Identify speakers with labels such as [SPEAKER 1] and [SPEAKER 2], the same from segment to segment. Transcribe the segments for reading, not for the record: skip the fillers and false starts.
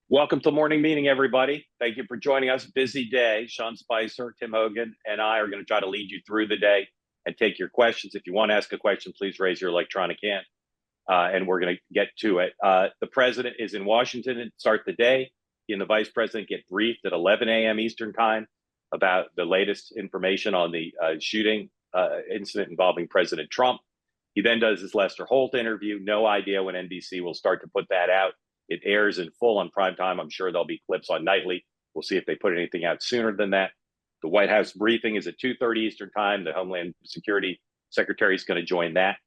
[SPEAKER 1] Welcome to morning meeting, everybody. Thank you for joining us. Busy day. Sean Spicer, Tim Hogan, and I are going to try to lead you through the day and take your questions. If you want to ask a question, please raise your electronic hand, and we're going to get to it. The president is in Washington to start the day. He and the vice president get briefed at 11 a.m. Eastern time about the latest information on the shooting incident involving President Trump. He then does his Lester Holt interview. No idea when NBC will start to put that out. It airs in full on prime time. I'm sure there'll be clips on nightly. We'll see if they put anything out sooner than that. The White House briefing is at 2:30 Eastern time. The Homeland Security Secretary is going to join that.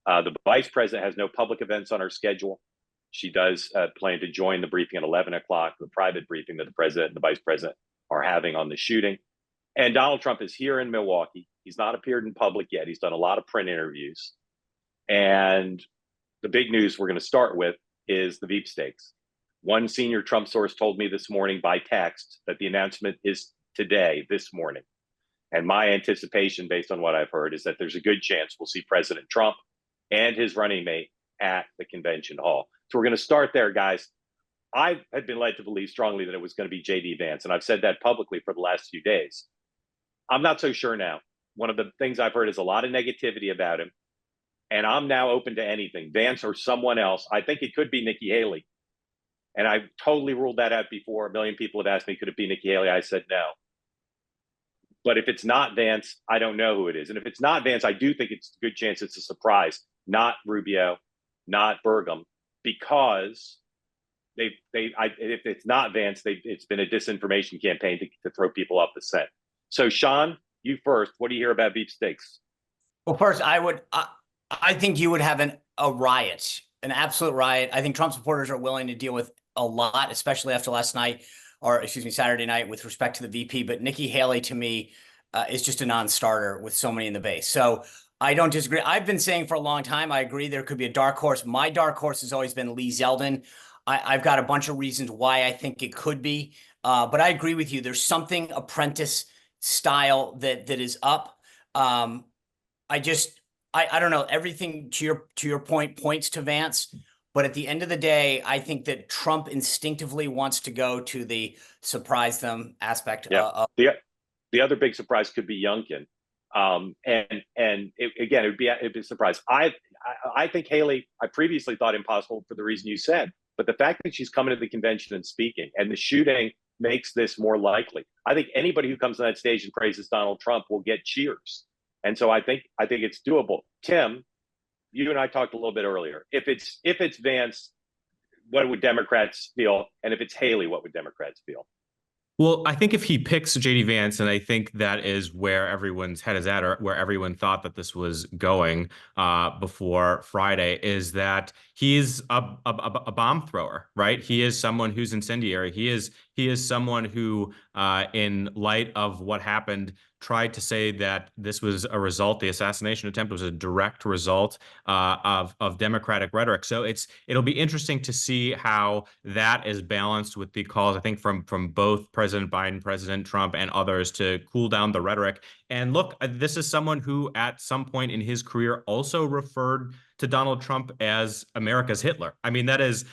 [SPEAKER 1] The vice president has no public events on her schedule. She does plan to join the briefing at 11 o'clock, the private briefing that the president and the vice president are having on the shooting. And Donald Trump is here in Milwaukee. He's not appeared in public yet. He's done a lot of print interviews. And the big news we're going to start with is the veepstakes. One senior Trump source told me this morning by text that the announcement is today, this morning. And my anticipation, based on what I've heard, is that there's a good chance we'll see President Trump and his running mate at the convention hall. So we're going to start there, guys. I had been led to believe strongly that it was going to be J.D. Vance, and I've said that publicly for the last few days. I'm not so sure now. One of the things I've heard is a lot of negativity about him. And I'm now open to anything, Vance or someone else. I think it could be Nikki Haley. And I totally ruled that out before. A million people have asked me, could it be Nikki Haley? I said no. But if it's not Vance, I don't know who it is. And if it's not Vance, I do think it's a good chance it's a surprise, not Rubio, not Burgum, because if it's not Vance, it's been a disinformation campaign to throw people off the scent. So, Sean, you first. What do you hear about veepstakes?
[SPEAKER 2] Well, first, I think you would have a riot, an absolute riot. I think Trump supporters are willing to deal with a lot, especially after last night, or excuse me, Saturday night, with respect to the VP. But Nikki Haley, to me, is just a non-starter with so many in the base. So I don't disagree. I've been saying for a long time, I agree there could be a dark horse. My dark horse has always been Lee Zeldin. I've got a bunch of reasons why I think it could be. But I agree with you. There's something apprentice style that is up. I don't know. Everything to your point points to Vance, but at the end of the day, I think that Trump instinctively wants to go to the surprise them aspect.
[SPEAKER 1] Yeah. The other big surprise could be Youngkin, it'd be a surprise. I think Haley, I previously thought impossible for the reason you said, but the fact that she's coming to the convention and speaking, and the shooting makes this more likely. I think anybody who comes on that stage and praises Donald Trump will get cheers. And so I think it's doable. Tim, you and I talked a little bit earlier. If it's Vance, what would Democrats feel? And if it's Haley, what would Democrats feel?
[SPEAKER 3] Well, I think if he picks J.D. Vance, and I think that is where everyone's head is at, or where everyone thought that this was going before Friday, is that he's a bomb thrower, right? He is someone who's incendiary. He is someone who, in light of what happened, tried to say that this was a result, the assassination attempt was a direct result of Democratic rhetoric. So it'll be interesting to see how that is balanced with the calls, I think, from both President Biden, President Trump, and others to cool down the rhetoric. And look, this is someone who at some point in his career also referred to Donald Trump as America's Hitler. I mean, that is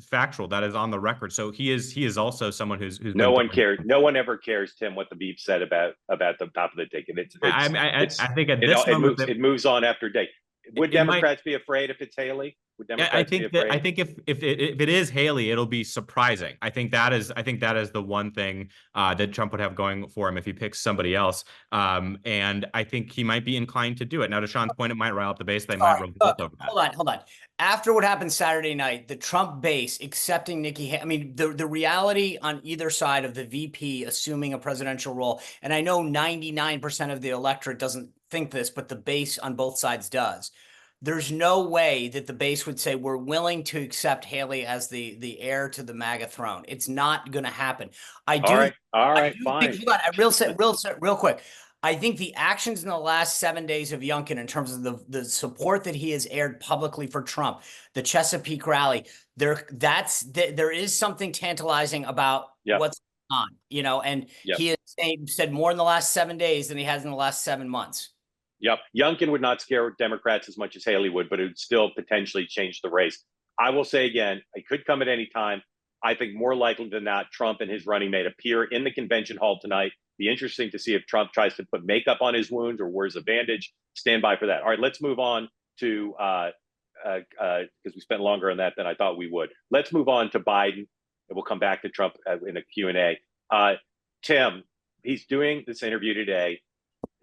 [SPEAKER 3] factual. That is on the record. So he is also someone who's
[SPEAKER 1] no one cares. No one ever cares, Tim, what the Veep said about the top of the ticket.
[SPEAKER 3] I think at this moment
[SPEAKER 1] it moves on after day. Would Democrats be afraid if it's Haley?
[SPEAKER 3] I think if it is Haley, it'll be surprising. I think that is the one thing that Trump would have going for him if he picks somebody else. And I think he might be inclined to do it. Now, to Sean's point, it might rile up the base. They might revolt over that.
[SPEAKER 2] Hold on. After what happened Saturday night, the Trump base accepting Nikki Haley, I mean, the reality on either side of the VP assuming a presidential role, and I know 99% of the electorate doesn't think this, but the base on both sides does. There's no way that the base would say we're willing to accept Haley as the heir to the MAGA throne. It's not going to happen.
[SPEAKER 1] All right, fine.
[SPEAKER 2] Hold on, real quick. I think the actions in the last 7 days of Youngkin, in terms of the support that he has aired publicly for Trump, the Chesapeake rally, there is something tantalizing about what's going on, and he has said more in the last 7 days than he has in the last 7 months.
[SPEAKER 1] Yep. Youngkin would not scare Democrats as much as Haley would, but it would still potentially change the race. I will say again, it could come at any time. I think more likely than not, Trump and his running mate appear in the convention hall tonight. Be interesting to see if Trump tries to put makeup on his wounds or wears a bandage. Stand by for that. All right, let's move on to because we spent longer on that than I thought we would. Let's move on to Biden, and we'll come back to Trump in a Q&A. Tim, he's doing this interview today.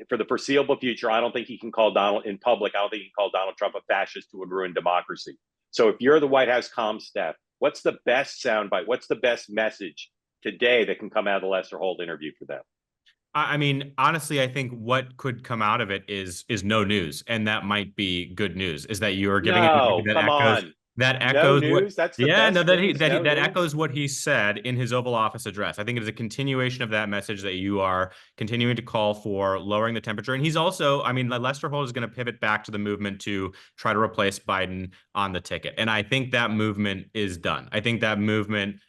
[SPEAKER 1] For the foreseeable future, I don't think he can call Donald in public. I don't think he can call Donald Trump a fascist who would ruin democracy. So if you're the White House comm staff, what's the best soundbite? What's the best message today that can come out of the Lester Holt interview for them?
[SPEAKER 3] I mean, honestly, I think what could come out of it is no news, and that might be good news. Is that you are giving
[SPEAKER 1] No,
[SPEAKER 3] that
[SPEAKER 1] come
[SPEAKER 3] echoes
[SPEAKER 1] on.
[SPEAKER 3] that
[SPEAKER 1] No
[SPEAKER 3] echoes
[SPEAKER 1] news?
[SPEAKER 3] what
[SPEAKER 1] That's the
[SPEAKER 3] yeah
[SPEAKER 1] best
[SPEAKER 3] no that he
[SPEAKER 1] news?
[SPEAKER 3] that
[SPEAKER 1] No
[SPEAKER 3] that
[SPEAKER 1] news?
[SPEAKER 3] echoes what he said in his Oval Office address. I think it is a continuation of that message that you are continuing to call for lowering the temperature. And he's also, I mean, Lester Holt is going to pivot back to the movement to try to replace Biden on the ticket, and I think that movement is done. I think that movement.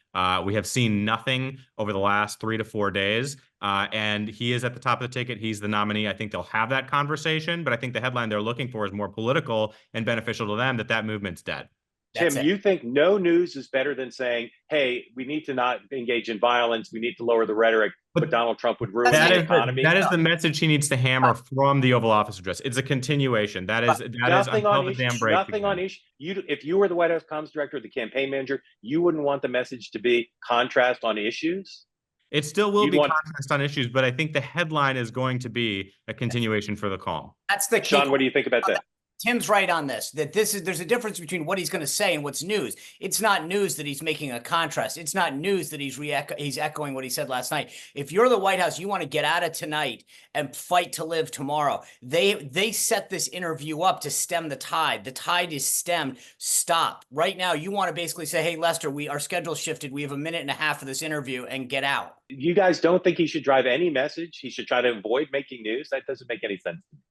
[SPEAKER 3] We have seen nothing over the last 3 to 4 days, and he is at the top of the ticket. He's the nominee. I think they'll have that conversation, but I think the headline they're looking for is more political and beneficial to them, that movement's dead.
[SPEAKER 1] Tim, you think no news is better than saying, hey, we need to not engage in violence, we need to lower the rhetoric, but Donald Trump would ruin the economy?
[SPEAKER 3] That is the message he needs to hammer from the Oval Office address. It's a continuation. That is
[SPEAKER 1] nothing
[SPEAKER 3] until
[SPEAKER 1] on
[SPEAKER 3] the
[SPEAKER 1] issue,
[SPEAKER 3] dam breaks.
[SPEAKER 1] nothing on issue. If you were the White House comms director or the campaign manager, you wouldn't want the message to be contrast on issues?
[SPEAKER 3] It still will be contrast on issues, but I think the headline is going to be a continuation for the calm.
[SPEAKER 2] That's the key.
[SPEAKER 1] Sean, what do you think about that?
[SPEAKER 2] Tim's right on this, that there's a difference between what he's going to say and what's news. It's not news that he's making a contrast. It's not news that he's echoing what he said last night. If you're the White House, you want to get out of tonight and fight to live tomorrow. They set this interview up to stem the tide. The tide is stemmed. Stop. Right now, you want to basically say, hey, Lester, our schedule shifted. We have a minute and a half of this interview and get out.
[SPEAKER 1] You guys don't think he should drive any message? He should try to avoid making news? That doesn't make any sense to me.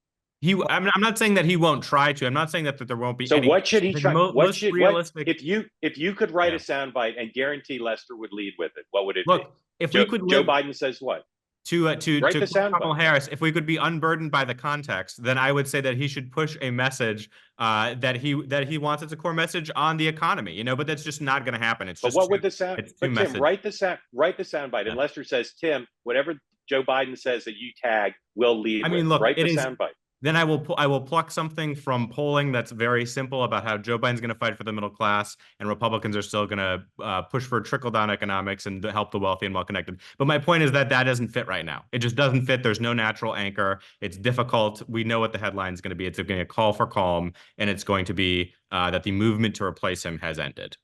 [SPEAKER 3] I'm not saying that he won't try to. I'm not saying that there won't be.
[SPEAKER 1] So
[SPEAKER 3] any,
[SPEAKER 1] what should he try? If you could write
[SPEAKER 3] Yeah.
[SPEAKER 1] a soundbite and guarantee Lester would lead with it, what would it
[SPEAKER 3] Look,
[SPEAKER 1] be?
[SPEAKER 3] if
[SPEAKER 1] Joe,
[SPEAKER 3] we could
[SPEAKER 1] Joe Biden says what?
[SPEAKER 3] To
[SPEAKER 1] Write the soundbite.
[SPEAKER 3] Kamala Harris, if we could be unburdened by the context, then I would say that he should push a message that he wants as a core message on the economy. You know, but that's just not going to happen. It's
[SPEAKER 1] But
[SPEAKER 3] just
[SPEAKER 1] what would the sound?
[SPEAKER 3] it's
[SPEAKER 1] But
[SPEAKER 3] too
[SPEAKER 1] Tim,
[SPEAKER 3] message.
[SPEAKER 1] write the soundbite, and Lester says, Tim, whatever Joe Biden says that you tag, will lead.
[SPEAKER 3] I mean,
[SPEAKER 1] with.
[SPEAKER 3] look,
[SPEAKER 1] Write the
[SPEAKER 3] it is-
[SPEAKER 1] soundbite.
[SPEAKER 3] Then I will pluck something from polling that's very simple about how Joe Biden's going to fight for the middle class and Republicans are still going to push for trickle-down economics and to help the wealthy and well-connected. But my point is that doesn't fit right now. It just doesn't fit. There's no natural anchor. It's difficult. We know what the headline is going to be. It's going to be a call for calm, and it's going to be that the movement to replace him has ended.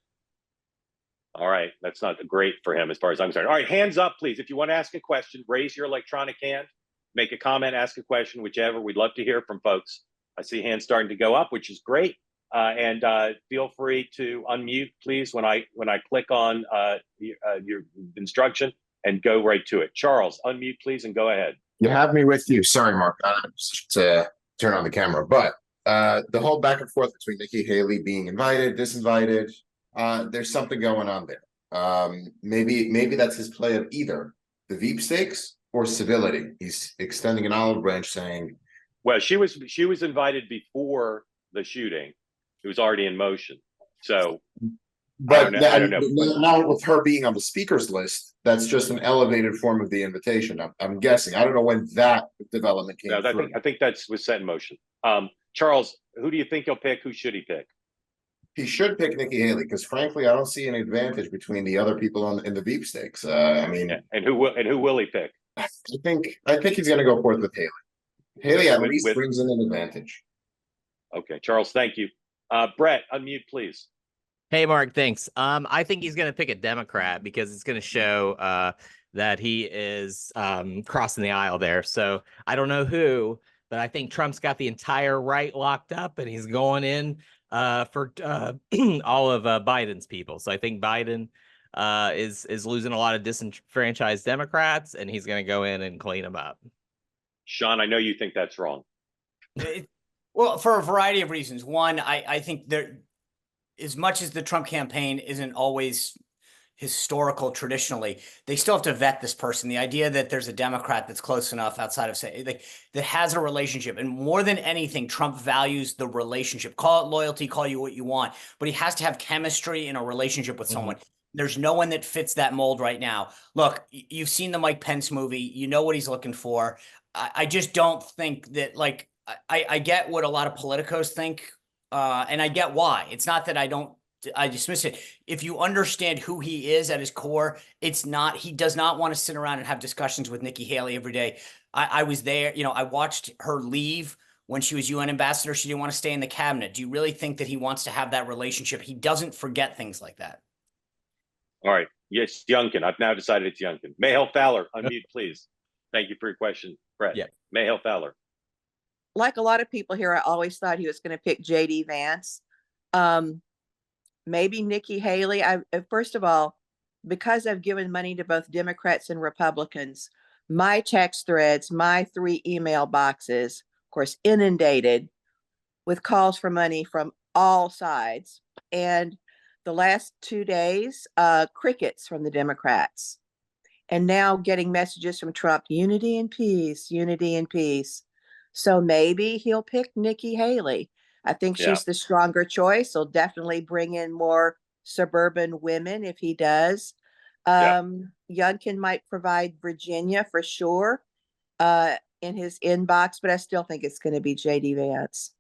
[SPEAKER 1] All right, that's not great for him as far as I'm concerned. All right, hands up, please. If you want to ask a question, raise your electronic hand. Make a comment, ask a question, whichever. We'd love to hear from folks. I see hands starting to go up, which is great. And feel free to unmute, please, when I click on your instruction and go right to it. Charles, unmute, please, and go ahead.
[SPEAKER 4] You have me with you. Sorry, Mark, not in a position to turn on the camera. But the whole back and forth between Nikki Haley being invited, disinvited, there's something going on there. Maybe that's his play of either the veepstakes or civility. He's extending an olive branch saying,
[SPEAKER 1] well, she was invited before the shooting. It was already in motion. So
[SPEAKER 4] but
[SPEAKER 1] I don't know.
[SPEAKER 4] Now with her being on the speakers list, that's just an elevated form of the invitation. I'm guessing. I don't know when that development came through.
[SPEAKER 1] I think that was set in motion. Charles, who do you think he'll pick? Who should he pick?
[SPEAKER 4] He should pick Nikki Haley because, frankly, I don't see an advantage between the other people in the veepstakes. I mean,
[SPEAKER 1] and who will he pick?
[SPEAKER 4] I think he's going to go forth with Haley. Haley at least brings in an advantage.
[SPEAKER 1] Okay, Charles, thank you. Brett, unmute, please.
[SPEAKER 5] Hey, Mark, thanks. I think he's going to pick a Democrat because it's going to show that he is crossing the aisle there. So I don't know who, but I think Trump's got the entire right locked up, and he's going in for all of Biden's people. So I think Biden is losing a lot of disenfranchised Democrats, and he's going to go in and clean them up.
[SPEAKER 1] Sean, I know you think that's wrong.
[SPEAKER 2] Well, for a variety of reasons. One, I think there, as much as the Trump campaign isn't always historical traditionally, they still have to vet this person. The idea that there's a Democrat that's close enough outside of that has a relationship, and more than anything, Trump values the relationship. Call it loyalty, call you what you want, but he has to have chemistry in a relationship with someone. There's no one that fits that mold right now. Look, you've seen the Mike Pence movie. You know what he's looking for. I just don't think that, like, I get what a lot of politicos think, and I get why. It's not that I dismiss it. If you understand who he is at his core, it's not, he does not want to sit around and have discussions with Nikki Haley every day. I was there, I watched her leave when she was UN ambassador. She didn't want to stay in the cabinet. Do you really think that he wants to have that relationship? He doesn't forget things like that.
[SPEAKER 1] All right. Yes, Youngkin. I've now decided it's Youngkin. Mayhel Fowler, unmute, please. Thank you for your question, Brett.
[SPEAKER 5] Yeah.
[SPEAKER 1] Mayhel Fowler.
[SPEAKER 6] Like a lot of people here, I always thought he was going to pick JD Vance. Maybe Nikki Haley. First of all, because I've given money to both Democrats and Republicans, my text threads, my 3 email boxes, of course, inundated with calls for money from all sides. And the last 2 days, crickets from the Democrats. And now getting messages from Trump, unity and peace, unity and peace. So maybe he'll pick Nikki Haley. I think
[SPEAKER 1] Yeah.
[SPEAKER 6] she's the stronger choice. He'll definitely bring in more suburban women if he does. Youngkin might provide Virginia for sure in his inbox, but I still think it's going to be JD Vance.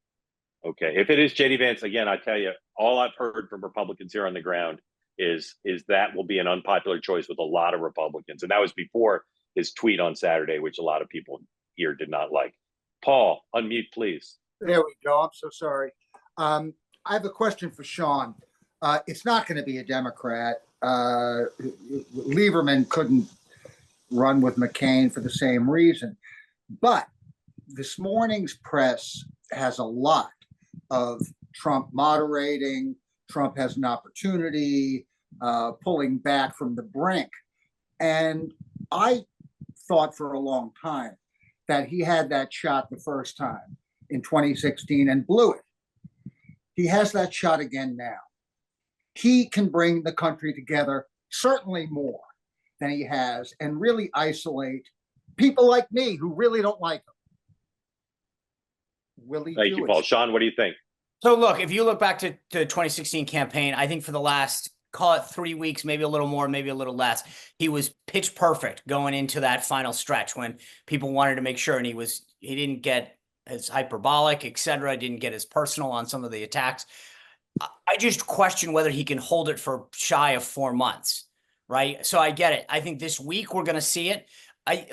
[SPEAKER 1] Okay. If it is JD Vance, again, I tell you, all I've heard from Republicans here on the ground is that will be an unpopular choice with a lot of Republicans. And that was before his tweet on Saturday, which a lot of people here did not like. Paul, unmute, please.
[SPEAKER 7] There we go. I'm so sorry. I have a question for Sean. It's not going to be a Democrat. Lieberman couldn't run with McCain for the same reason. But this morning's press has a lot of Trump moderating. Trump has an opportunity, pulling back from the brink. And I thought for a long time that he had that shot the first time in 2016 and blew it. He has that shot again now. He can bring the country together, certainly more than he has, and really isolate people like me who really don't like him. Will he do it?
[SPEAKER 1] Thank you, Paul. Sean, what do you think?
[SPEAKER 2] So look, if you look back to the 2016 campaign, I think for the last, call it 3 weeks, maybe a little more, maybe a little less, he was pitch perfect going into that final stretch when people wanted to make sure, and he didn't get as hyperbolic, etc., didn't get as personal on some of the attacks. I just question whether he can hold it for shy of 4 months, right? So I get it. I think this week we're going to see it.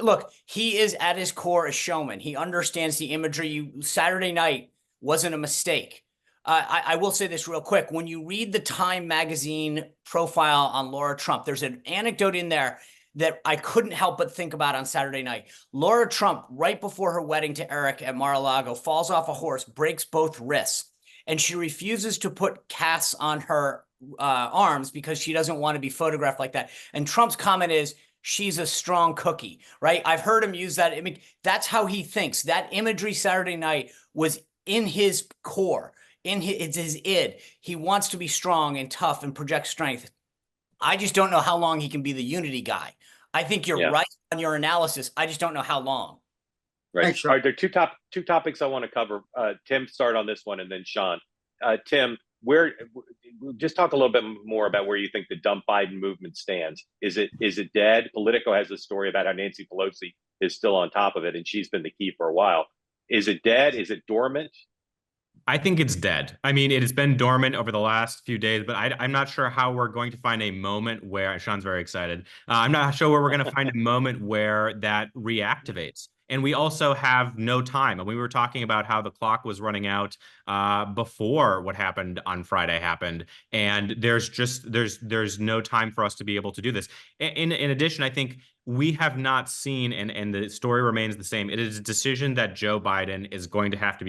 [SPEAKER 2] Look, he is at his core a showman. He understands the imagery. Saturday night wasn't a mistake. I will say this real quick. When you read the Time magazine profile on Laura Trump, there's an anecdote in there that I couldn't help but think about on Saturday night. Laura Trump, right before her wedding to Eric at Mar-a-Lago, falls off a horse, breaks both wrists, and she refuses to put casts on her arms because she doesn't want to be photographed like that. And Trump's comment is, she's a strong cookie, right? I've heard him use that. I mean, that's how he thinks. That imagery Saturday night was in his core. It's his id. He wants to be strong and tough and project strength. I just don't know how long he can be the unity guy. I think you're right on your analysis. I just don't know how long.
[SPEAKER 1] Right.
[SPEAKER 7] Thanks,
[SPEAKER 1] All right. There are two topics I want to cover. Tim, start on this one, and then Sean. Tim, just talk a little bit more about where you think the dump Biden movement stands. Is it dead? Politico has a story about how Nancy Pelosi is still on top of it, and she's been the key for a while. Is it dead? Is it dormant?
[SPEAKER 3] I think it's dead. I mean, it has been dormant over the last few days, but I'm not sure how we're going to find a moment where Sean's very excited. I'm not sure where we're going to find a moment where that reactivates. And we also have no time. And we were talking about how the clock was running out before what happened on Friday happened. And there's no time for us to be able to do this. In addition, I think we have not seen, and the story remains the same. It is a decision that Joe Biden is going to have to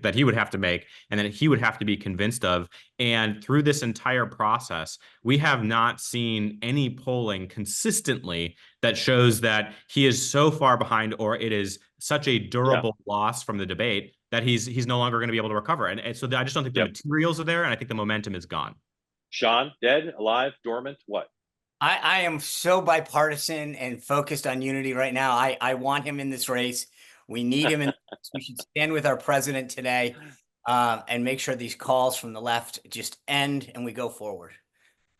[SPEAKER 3] that he would have to make, and that he would have to be convinced of. And through this entire process, we have not seen any polling consistently that shows that he is so far behind, or it is such a durable loss from the debate that he's no longer going to be able to recover. And so I just don't think the materials are there, and I think the momentum is gone.
[SPEAKER 1] Sean, dead, alive, dormant, what?
[SPEAKER 2] I am so bipartisan and focused on unity right now. I want him in this race. We need him in. We should stand with our president today and make sure these calls from the left just end and we go forward.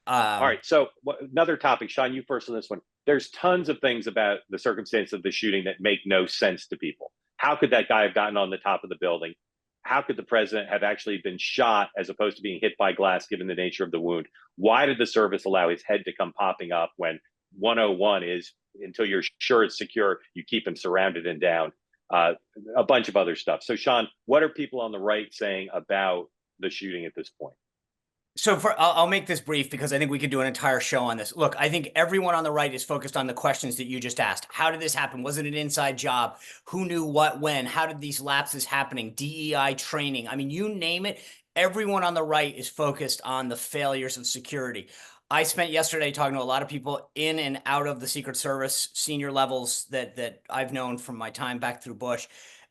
[SPEAKER 1] All right. So another topic, Sean, you first on this one. There's tons of things about the circumstance of the shooting that make no sense to people. How could that guy have gotten on the top of the building? How could the president have actually been shot as opposed to being hit by glass, given the nature of the wound? Why did the service allow his head to come popping up when 101 is until you're sure it's secure, you keep him surrounded and down? A bunch of other stuff. So, Sean, what are people on the right saying about the shooting at this point?
[SPEAKER 2] So I'll make this brief because I think we could do an entire show on this. Look, I think everyone on the right is focused on the questions that you just asked. How did this happen? Was it an inside job? Who knew what, when? How did these lapses happening? DEI training. I mean, you name it. Everyone on the right is focused on the failures of security. I spent yesterday talking to a lot of people in and out of the Secret Service senior levels that I've known from my time back through Bush.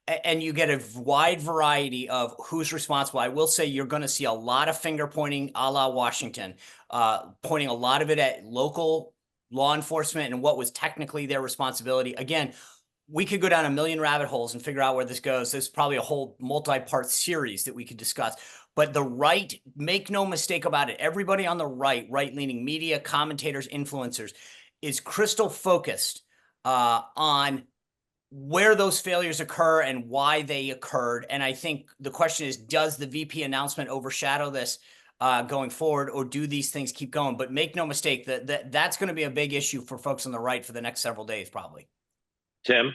[SPEAKER 2] And you get a wide variety of who's responsible. I will say you're going to see a lot of finger pointing a la Washington, pointing a lot of it at local law enforcement and what was technically their responsibility. Again, we could go down a million rabbit holes and figure out where this goes. There's probably a whole multi-part series that we could discuss. But the right, make no mistake about it, everybody on the right, right-leaning media, commentators, influencers, is crystal focused on where those failures occur and why they occurred. And I think the question is, does the VP announcement overshadow this going forward, or do these things keep going? But make no mistake that's going to be a big issue for folks on the right for the next several days, probably.
[SPEAKER 1] Tim?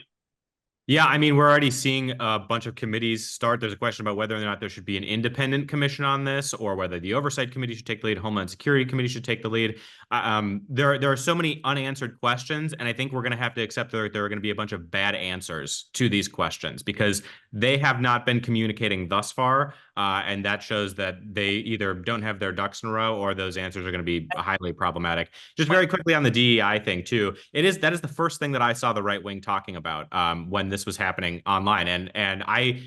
[SPEAKER 3] Yeah, I mean, we're already seeing a bunch of committees start. There's a question about whether or not there should be an independent commission on this, or whether the Oversight Committee should take the lead, Homeland Security Committee should take the lead. There are so many unanswered questions, and I think we're going to have to accept that there are going to be a bunch of bad answers to these questions because they have not been communicating thus far, and that shows that they either don't have their ducks in a row or those answers are going to be highly problematic. Just very quickly on the DEI thing too, that is the first thing that I saw the right wing talking about when this was happening online, and I,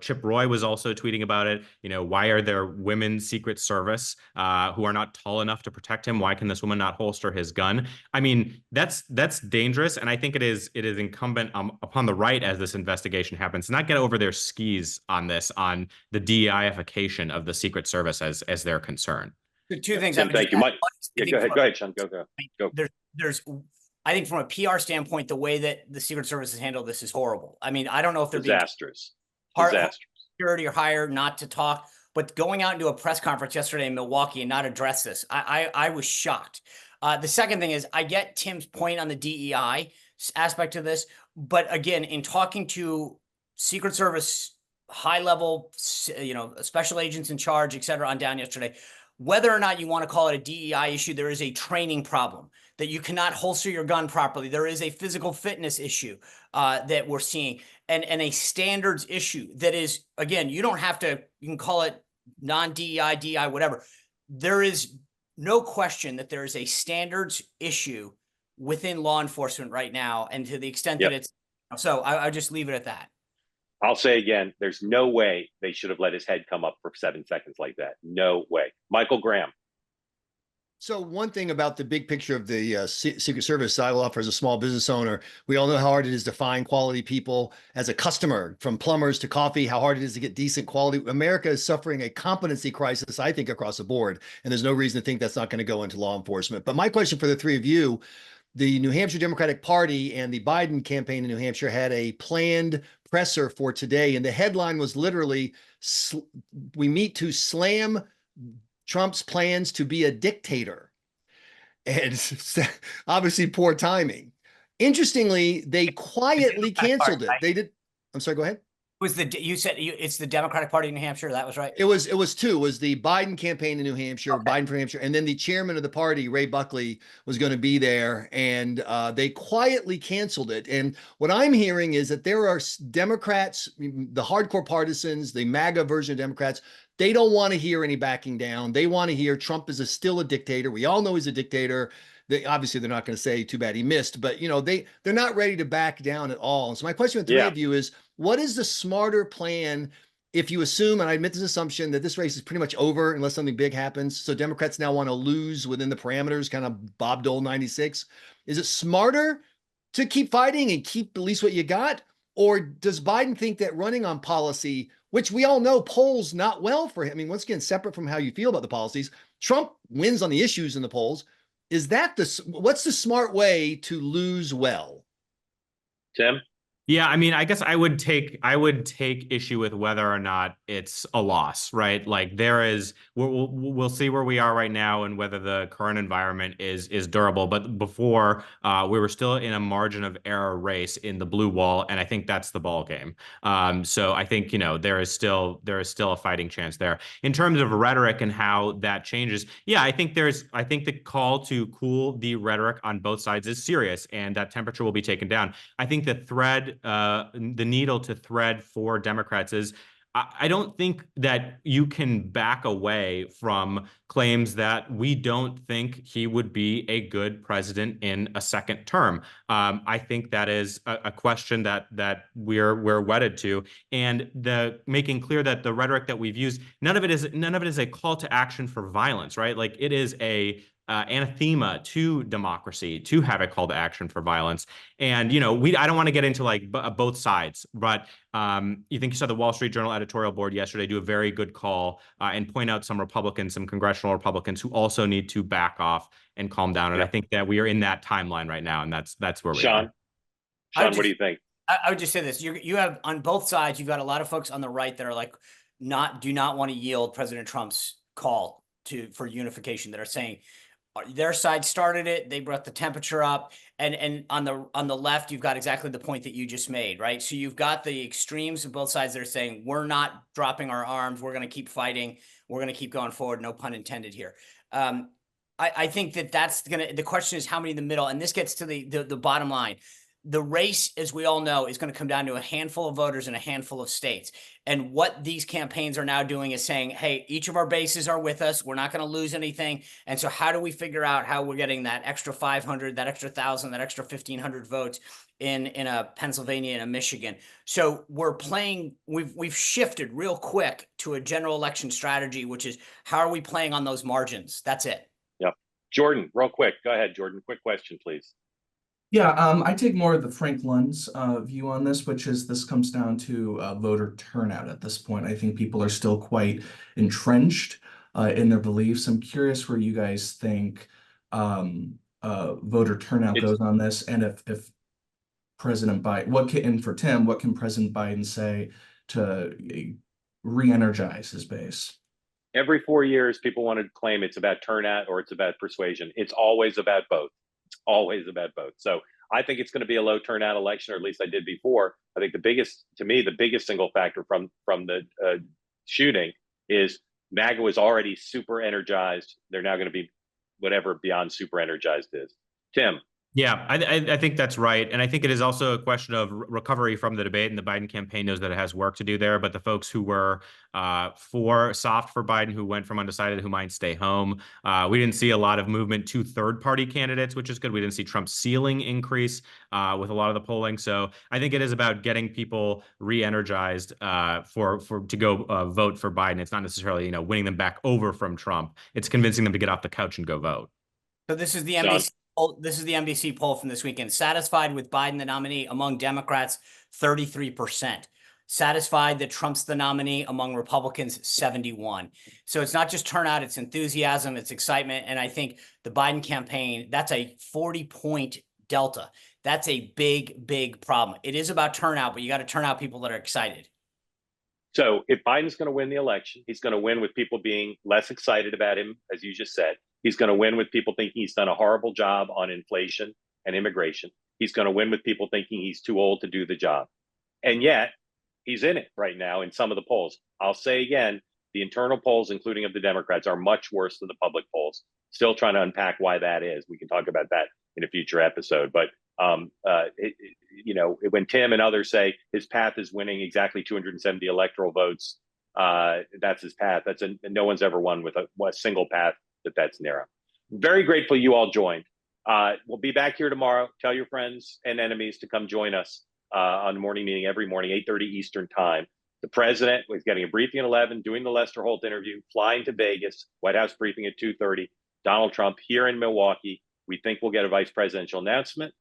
[SPEAKER 3] Chip Roy was also tweeting about it. Why are there women Secret Service who are not tall enough to protect him? Why can this woman not holster his gun? I mean, that's dangerous, and I think it is incumbent upon the right as this investigation happens to not get over their skis on this, on the DEIification of the Secret Service as their concern.
[SPEAKER 2] Two things.
[SPEAKER 1] Thank you, Mike. Yeah, go ahead, Sean. Go.
[SPEAKER 2] There's I think from a PR standpoint, the way that the Secret Service has handled this is horrible. I mean, I don't know if they're
[SPEAKER 1] disastrous
[SPEAKER 2] security or higher not to talk, but going out into a press conference yesterday in Milwaukee and not address this, I was shocked. The second thing is, I get Tim's point on the DEI aspect of this, but again, in talking to Secret Service high level, special agents in charge, et cetera, on down yesterday, whether or not you want to call it a DEI issue, there is a training problem that you cannot holster your gun properly. There is a physical fitness issue that we're seeing, and a standards issue that is, again, you can call it non-DEI, DEI, whatever. There is no question that there is a standards issue within law enforcement right now, and to the extent that it's, so I just leave it at that.
[SPEAKER 1] I'll say again, there's no way they should have let his head come up for 7 seconds like that. No way. Michael Graham.
[SPEAKER 8] So one thing about the big picture of the Secret Service, I will offer as a small business owner, we all know how hard it is to find quality people as a customer, from plumbers to coffee, how hard it is to get decent quality. America is suffering a competency crisis, I think, across the board. And there's no reason to think that's not going to go into law enforcement. But my question for the three of you, the New Hampshire Democratic Party and the Biden campaign in New Hampshire had a planned presser for today. And the headline was literally, we meet to slam Trump's plans to be a dictator. And obviously poor timing. Interestingly, they quietly canceled it. They did. I'm sorry, go ahead.
[SPEAKER 2] You said it's the Democratic Party in New Hampshire. That was right.
[SPEAKER 8] It was two. It was the Biden campaign in New Hampshire, Biden for New Hampshire, and then the chairman of the party, Ray Buckley, was going to be there, and they quietly canceled it. And what I'm hearing is that there are Democrats, the hardcore partisans, the MAGA version of Democrats. They don't want to hear any backing down. They want to hear Trump is still a dictator. We all know he's a dictator. Obviously they're not going to say too bad he missed, but they're not ready to back down at all. And so my question with three of you is, what is the smarter plan if you assume, and I admit this assumption, that this race is pretty much over unless something big happens? So Democrats now want to lose within the parameters, kind of Bob Dole 96. Is it smarter to keep fighting and keep at least what you got? Or does Biden think that running on policy, which we all know polls not well for him, I mean, once again, separate from how you feel about the policies, Trump wins on the issues in the polls. Is that what's the smart way to lose well?
[SPEAKER 1] Tim?
[SPEAKER 3] Yeah, I mean, I guess I would take issue with whether or not it's a loss, right? Like we'll see where we are right now and whether the current environment is durable. But before, we were still in a margin of error race in the blue wall, and I think that's the ball game. So I think there is still a fighting chance there in terms of rhetoric and how that changes. Yeah, I think the call to cool the rhetoric on both sides is serious, and that temperature will be taken down. I think the needle to thread for Democrats is I don't think that you can back away from claims that we don't think he would be a good president in a second term. I think that is a question that we're wedded to, and the making clear that the rhetoric that we've used, none of it is a call to action for violence, right? Like it is a anathema to democracy to have a call to action for violence. And I don't want to get into like both sides, but you saw the Wall Street Journal editorial board yesterday do a very good call and point out some congressional Republicans who also need to back off and calm down. And I think that we are in that timeline right now, and that's where we are.
[SPEAKER 1] Sean, what do you think?
[SPEAKER 2] I would just say this: you have on both sides, you've got a lot of folks on the right that are like do not want to yield President Trump's call for unification, that are saying their side started it, they brought the temperature up, and on the left you've got exactly the point that you just made, right? So you've got the extremes of both sides that are saying we're not dropping our arms, we're going to keep fighting, we're going to keep going forward, no pun intended here. I think the question is how many in the middle, and this gets to the bottom line. The race, as we all know, is going to come down to a handful of voters in a handful of states. And what these campaigns are now doing is saying, hey, each of our bases are with us. We're not going to lose anything. And so how do we figure out how we're getting that extra 500, that extra 1,000, that extra 1,500 votes in a Pennsylvania and a Michigan? So we've shifted real quick to a general election strategy, which is how are we playing on those margins? That's it.
[SPEAKER 1] Yep. Jordan, real quick. Go ahead, Jordan. Quick question, please.
[SPEAKER 9] Yeah, I take more of the Frank Lund's view on this, which is this comes down to voter turnout at this point. I think people are still quite entrenched in their beliefs. I'm curious where you guys think voter turnout goes on this, and if President Biden, and for Tim, what can President Biden say to re-energize his base?
[SPEAKER 1] Every 4 years, people want to claim it's about turnout or it's about persuasion. It's always about both. Always about both. So I think it's going to be a low turnout election, or at least I did before. I think the biggest single factor from the shooting is MAGA was already super energized. They're now going to be whatever beyond super energized is. Tim.
[SPEAKER 3] Yeah, I think that's right. And I think it is also a question of recovery from the debate, and the Biden campaign knows that it has work to do there. But the folks who were soft for Biden, who went from undecided, who might stay home, we didn't see a lot of movement to third-party candidates, which is good. We didn't see Trump's ceiling increase with a lot of the polling. So I think it is about getting people re-energized to go vote for Biden. It's not necessarily winning them back over from Trump. It's convincing them to get off the couch and go vote.
[SPEAKER 2] So this is the NBC. This is the NBC poll from this weekend. Satisfied with Biden, the nominee, among Democrats, 33%. Satisfied that Trump's the nominee among Republicans, 71%. So it's not just turnout, it's enthusiasm, it's excitement. And I think the Biden campaign, that's a 40-point delta. That's a big, big problem. It is about turnout, but you got to turn out people that are excited.
[SPEAKER 1] So if Biden's going to win the election, he's going to win with people being less excited about him, as you just said. He's going to win with people thinking he's done a horrible job on inflation and immigration. He's going to win with people thinking he's too old to do the job. And yet, he's in it right now in some of the polls. I'll say again, the internal polls, including of the Democrats, are much worse than the public polls. Still trying to unpack why that is. We can talk about that in a future episode. But when Tim and others say his path is winning exactly 270 electoral votes, that's his path. No one's ever won with a single path that's narrow. Very grateful you all joined. We'll be back here tomorrow. Tell your friends and enemies to come join us on the morning meeting every morning, 8:30 Eastern time. The president was getting a briefing at 11, doing the Lester Holt interview, flying to Vegas, White House briefing at 2:30. Donald Trump here in Milwaukee. We think we'll get a vice presidential announcement.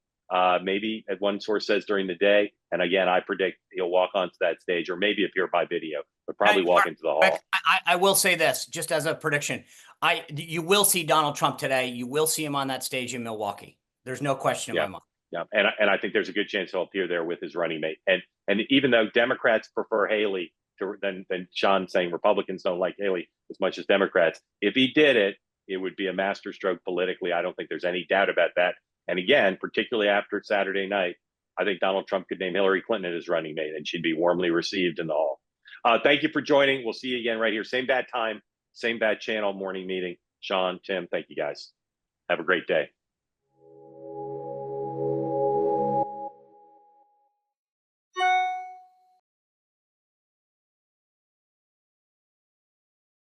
[SPEAKER 1] Maybe at one source says during the day. And again, I predict he'll walk onto that stage or maybe appear by video, but probably walk into the hall.
[SPEAKER 2] I will say this just as a prediction. You will see Donald Trump today. You will see him on that stage in Milwaukee. There's no question in my mind.
[SPEAKER 1] Yeah, and I think there's a good chance he'll appear there with his running mate. And even though Democrats prefer Haley than Sean saying Republicans don't like Haley as much as Democrats, if he did it, it would be a masterstroke politically. I don't think there's any doubt about that. And again, particularly after Saturday night, I think Donald Trump could name Hillary Clinton as running mate, and she'd be warmly received in the hall. Thank you for joining. We'll see you again right here. Same bad time, same bad channel, morning meeting. Sean, Tim, thank you guys. Have a great day.